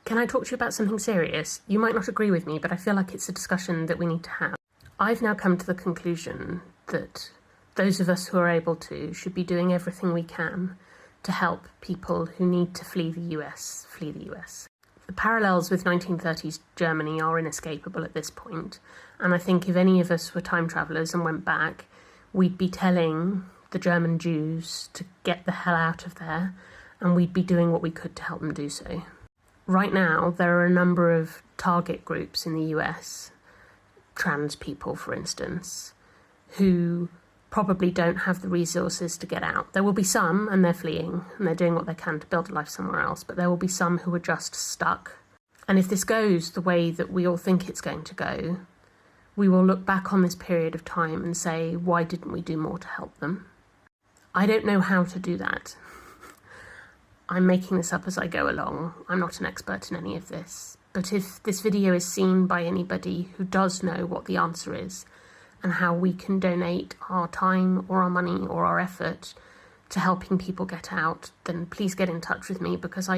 Can I talk to you about something serious? You might not agree with me, but I feel like it's a discussion that we need to have. I've now come to the conclusion that those of us who are able to should be doing everything we can to help people who need to flee the US, flee the US. The parallels with 1930s Germany are inescapable at this point, and I think if any of us were time travellers and went back, we'd be telling the German Jews to get the hell out of there, and we'd be doing what we could to help them do so. Right now, there are a number of target groups in the US, trans people, for instance, who probably don't have the resources to get out. There will be some, and they're fleeing, and they're doing what they can to build a life somewhere else, but there will be some who are just stuck. And if this goes the way that we all think it's going to go, we will look back on this period of time and say, why didn't we do more to help them? I don't know how to do that. I'm making this up as I go along. I'm not an expert in any of this. But if this video is seen by anybody who does know what the answer is and how we can donate our time or our money or our effort to helping people get out, then please get in touch with me, because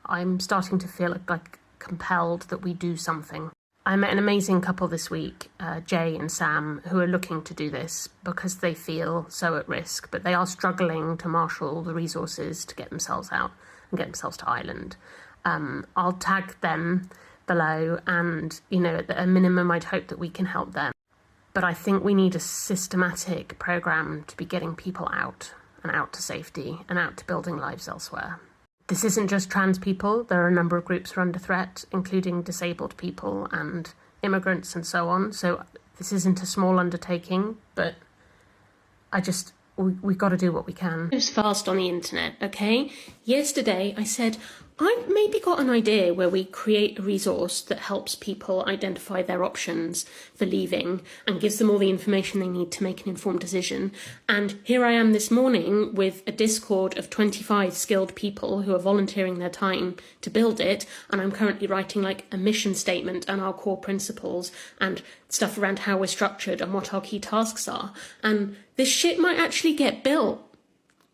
I'm starting to feel like compelled that we do something. I met an amazing couple this week, Jay and Sam, who are looking to do this because they feel so at risk, but they are struggling to marshal the resources to get themselves out and get themselves to Ireland. I'll tag them below, and, you know, at a minimum, I'd hope that we can help them. But I think we need a systematic programme to be getting people out and out to safety and out to building lives elsewhere. This isn't just trans people. There are a number of groups who are under threat, including disabled people and immigrants and so on. So this isn't a small undertaking, but we've got to do what we can. It's fast on the internet, okay? Yesterday I said, I've maybe got an idea where we create a resource that helps people identify their options for leaving and gives them all the information they need to make an informed decision. And here I am this morning with a Discord of 25 skilled people who are volunteering their time to build it. And I'm currently writing like a mission statement and our core principles and stuff around how we're structured and what our key tasks are. And this shit might actually get built.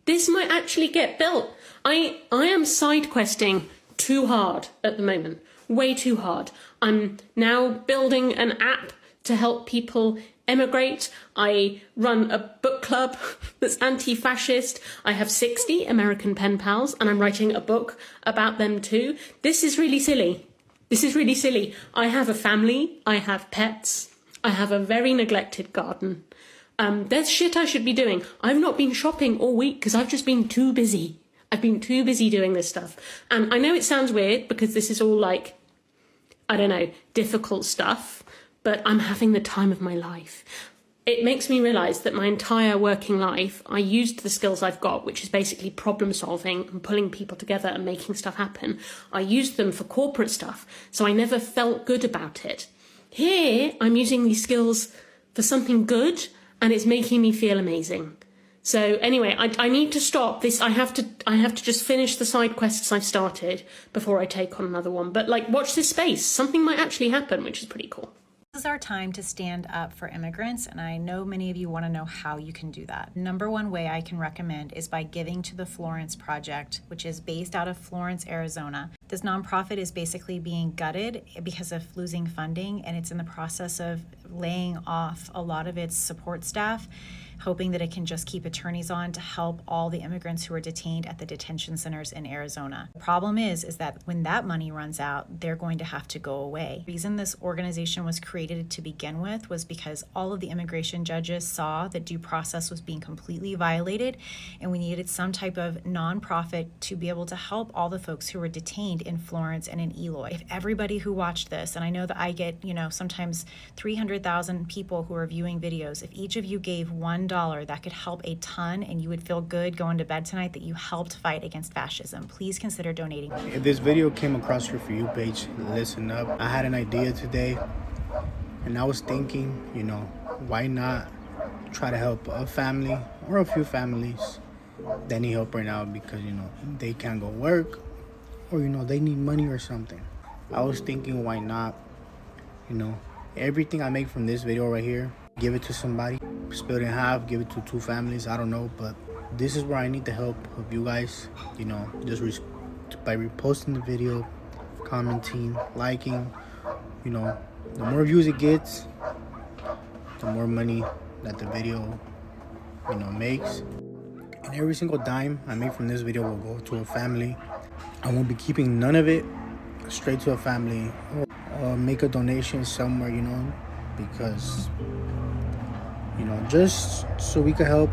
This might actually get built. I am side questing too hard at the moment, way too hard. I'm now building an app to help people emigrate. I run a book club that's anti-fascist. I have 60 American pen pals, and I'm writing a book about them too. This is really silly. This is really silly. I have a family. I have pets. I have a very neglected garden. There's shit I should be doing. I've not been shopping all week because I've just been too busy. I've been too busy doing this stuff. And I know it sounds weird because this is all like, I don't know, difficult stuff, but I'm having the time of my life. It makes me realise that my entire working life, I used the skills I've got, which is basically problem solving and pulling people together and making stuff happen. I used them for corporate stuff, so I never felt good about it. Here, I'm using these skills for something good, and it's making me feel amazing. So anyway, I need to stop this. I have to just finish the side quests I've started before I take on another one. But like, watch this space. Something might actually happen, which is pretty cool. This is our time to stand up for immigrants, and I know many of you want to know how you can do that. Number one way I can recommend is by giving to the Florence Project, which is based out of Florence, Arizona. This nonprofit is basically being gutted because of losing funding, and it's in the process of laying off a lot of its support staff, hoping that it can just keep attorneys on to help all the immigrants who are detained at the detention centers in Arizona. The problem is that when that money runs out, they're going to have to go away. The reason this organization was created to begin with was because all of the immigration judges saw that due process was being completely violated, and we needed some type of nonprofit to be able to help all the folks who were detained in Florence and in Eloy. If everybody who watched this, and I know that I get, sometimes 300,000 people who are viewing videos, if each of you gave $1, that could help a ton, and you would feel good going to bed tonight that you helped fight against fascism. Please consider donating. If this video came across your For You page, listen up. I had an idea today, and I was thinking, why not try to help a family or a few families that need help right now because, they can't go work, or, they need money or something. I was thinking, why not, everything I make from this video right here, give it to somebody, split it in half, give it to 2 families, I don't know, but this is where I need the help of you guys, just by reposting the video, commenting, liking. You know, the more views it gets, the more money that the video, makes. And every single dime I make from this video will go to a family. I won't be keeping none of it, straight to a family, or make a donation somewhere, because, just so we could help.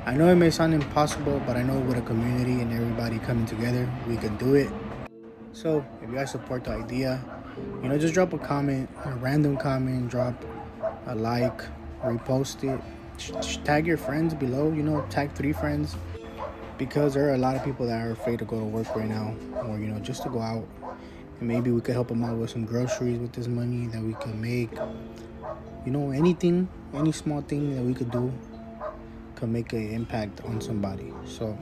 I know it may sound impossible, but I know with a community and everybody coming together, we can do it. So if you guys support the idea, just drop a comment, a random comment, drop a like, repost it, tag your friends below, tag 3 friends, because there are a lot of people that are afraid to go to work right now, or just to go out, and maybe we could help them out with some groceries with this money that we could make. Anything, any small thing that we could do could make an impact on somebody. So